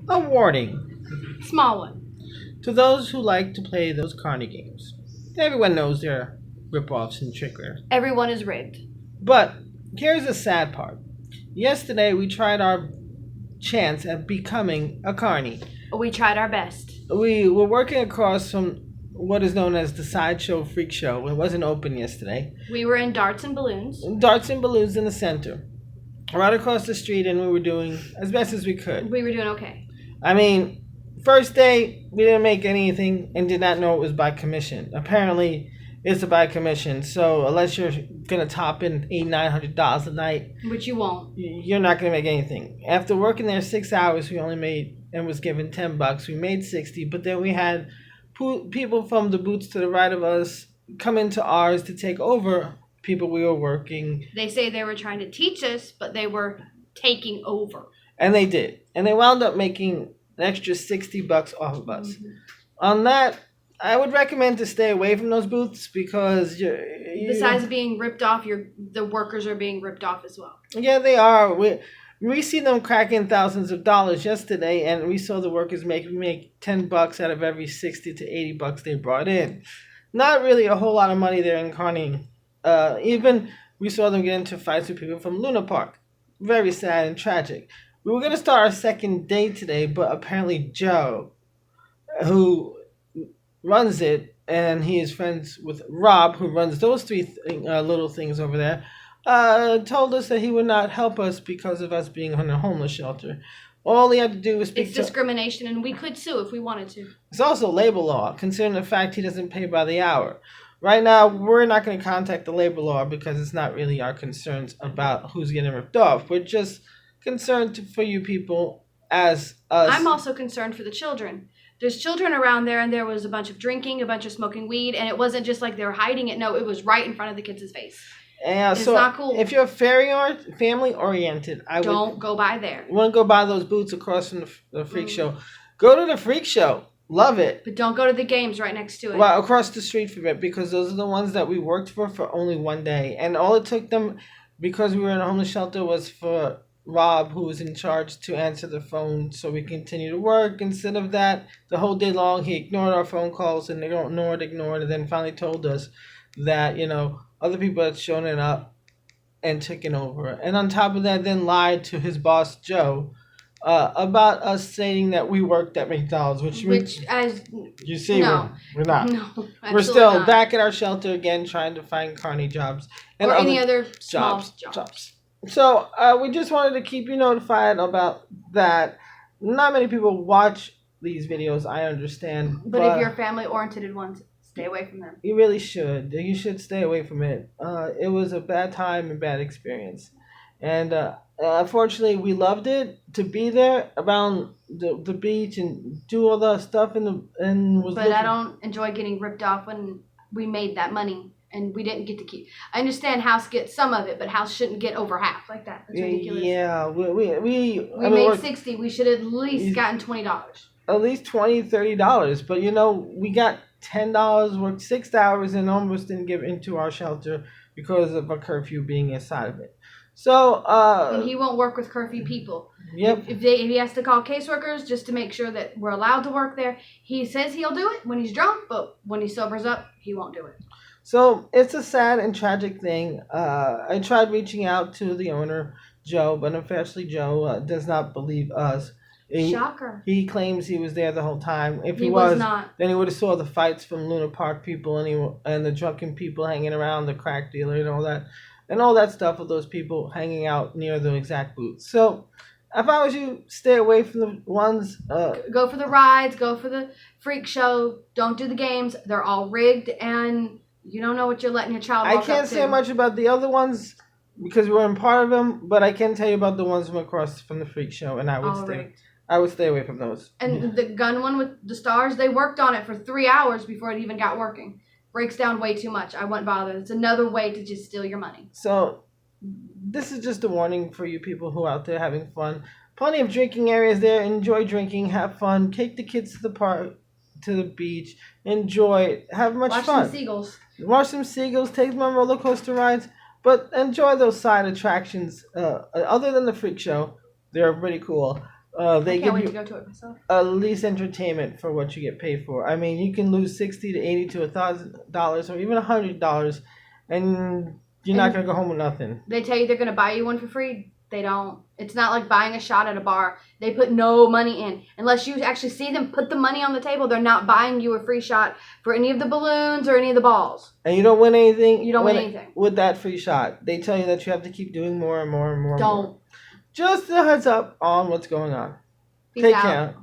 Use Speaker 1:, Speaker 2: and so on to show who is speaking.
Speaker 1: A warning
Speaker 2: Small one.
Speaker 1: to those who like to play those Carney games. Everyone knows they're rip-offs and trickery.
Speaker 2: Everyone is rigged.
Speaker 1: But here's the sad part. Yesterday we tried our chance at becoming a Carney.
Speaker 2: We tried our best.
Speaker 1: We were working across from what is known as the Sideshow Freak Show. It wasn't open yesterday.
Speaker 2: We were in darts and balloons.
Speaker 1: Darts and balloons in the center. Right across the street, and we were doing as best as we could.
Speaker 2: We were doing okay.
Speaker 1: I mean, first day, we didn't make anything and did not know it was by commission. Apparently, it's a by commission. So unless you're gonna top in $800-900 a night,
Speaker 2: Which you won't.
Speaker 1: you're not gonna make anything. After working there 6 hours, we only made and was given $10. We made 60, but then we had people from the booths to the right of us come into ours to take over people we were working,
Speaker 2: They say they were trying to teach us, but they were taking over.
Speaker 1: and they did, and they wound up making an extra $60 off of us. On that, I would recommend to stay away from those booths because
Speaker 2: Besides being ripped off, the workers are being ripped off as well.
Speaker 1: yeah, they are. We see them cracking thousands of dollars yesterday, and we saw the workers make $10 out of every $60 to $80 they brought in. Not really a whole lot of money there in Coney. Even we saw them get into fights with people from Luna Park. Very sad and tragic. We were gonna start our second day today, but apparently Joe, who runs it, and he is friends with Rob, who runs those little things over there, told us that he would not help us because of us being on a homeless shelter. All he had to do was speak
Speaker 2: It's
Speaker 1: to...
Speaker 2: discrimination, and we could sue if we wanted to.
Speaker 1: It's also labor law, considering the fact he doesn't pay by the hour. Right now, we're not going to contact the labor law because it's not really our concerns about who's getting ripped off. We're just concerned for you people as us.
Speaker 2: I'm also concerned for the children. There's children around there, and there was a bunch of drinking, a bunch of smoking weed, and it wasn't just like they were hiding it. No, it was right in front of the kids' face.
Speaker 1: And
Speaker 2: It's
Speaker 1: so
Speaker 2: not cool.
Speaker 1: if you're family oriented, I
Speaker 2: Don't go by there.
Speaker 1: want to go buy those boots across from the freak show. Go to the freak show. Love it.
Speaker 2: But don't go to the games right next to it.
Speaker 1: Well, across the street from it, because those are the ones that we worked for only one day. And all it took them, because we were in a homeless shelter, was for Rob, who was in charge, to answer the phone so we continue to work. Instead of that, the whole day long, he ignored our phone calls and ignored, and then finally told us that, other people had shown it up and taken over. And on top of that, then lied to his boss, Joe, about us saying that we worked at McDonald's,
Speaker 2: as
Speaker 1: you see,
Speaker 2: no.
Speaker 1: we're not.
Speaker 2: No,
Speaker 1: We're still
Speaker 2: not.
Speaker 1: back at our shelter again, trying to find Carney jobs and
Speaker 2: or any other small
Speaker 1: jobs.
Speaker 2: jobs.
Speaker 1: So we just wanted to keep you notified about that. Not many people watch these videos, I understand,
Speaker 2: But if you're family-oriented ones, stay away from them.
Speaker 1: you really should. You should stay away from it. It was a bad time and bad experience, and unfortunately, we loved it to be there around the beach and do all the stuff
Speaker 2: But I don't enjoy getting ripped off when we made that money and we didn't get to keep. I understand House gets some of it, but House shouldn't get over half like that. That's ridiculous.
Speaker 1: Yeah, we
Speaker 2: made 60. We should have at least gotten $20.
Speaker 1: At least $20-30, but we got $10, worked 6 hours, and almost didn't get into our shelter because of a curfew being inside of it. So
Speaker 2: and he won't work with curfew people.
Speaker 1: Yep.
Speaker 2: If he has to call caseworkers just to make sure that we're allowed to work there, he says he'll do it when he's drunk, but when he sobers up, he won't do it.
Speaker 1: So it's a sad and tragic thing. I tried reaching out to the owner, Joe, but unfortunately Joe does not believe us.
Speaker 2: Shocker.
Speaker 1: He claims he was there the whole time. If he
Speaker 2: was not,
Speaker 1: then he would have saw the fights from Luna Park people and the drunken people hanging around, the crack dealer and all that stuff of those people hanging out near the exact booths. So if I was you, stay away from the ones.
Speaker 2: Go for the rides. Go for the freak show. Don't do the games. They're all rigged, and you don't know what you're letting your child walk
Speaker 1: I can't
Speaker 2: up
Speaker 1: say
Speaker 2: to.
Speaker 1: much about the other ones because we weren't part of them, but I can tell you about the ones from across from the freak show, and I would stay away from those.
Speaker 2: And the gun one with the stars, they worked on it for 3 hours before it even got working. Breaks down way too much. I wouldn't bother. It's another way to just steal your money.
Speaker 1: So this is just a warning for you people who are out there having fun. Plenty of drinking areas there. Enjoy drinking. Have fun. Take the kids to the park, to the beach. Enjoy. Have much fun.
Speaker 2: Watch some seagulls.
Speaker 1: Watch some seagulls. Take them on roller coaster rides. But enjoy those side attractions. Other than the freak show, they're pretty cool. They
Speaker 2: I can't wait
Speaker 1: give
Speaker 2: to
Speaker 1: you
Speaker 2: go to it myself.
Speaker 1: at least entertainment for what you get paid for. I mean, you can lose $60 to $80 to $1,000 or even $100, and you're not
Speaker 2: And
Speaker 1: gonna go home with nothing.
Speaker 2: they tell you they're going to buy you one for free. They don't. It's not like buying a shot at a bar. They put no money in. Unless you actually see them put the money on the table, they're not buying you a free shot for any of the balloons or any of the balls.
Speaker 1: And you don't win anything.
Speaker 2: You don't win anything.
Speaker 1: With that free shot. They tell you that you have to keep doing more and more and more.
Speaker 2: Don't.
Speaker 1: Just a heads up on what's going on.
Speaker 2: Peace
Speaker 1: Take
Speaker 2: out.
Speaker 1: care.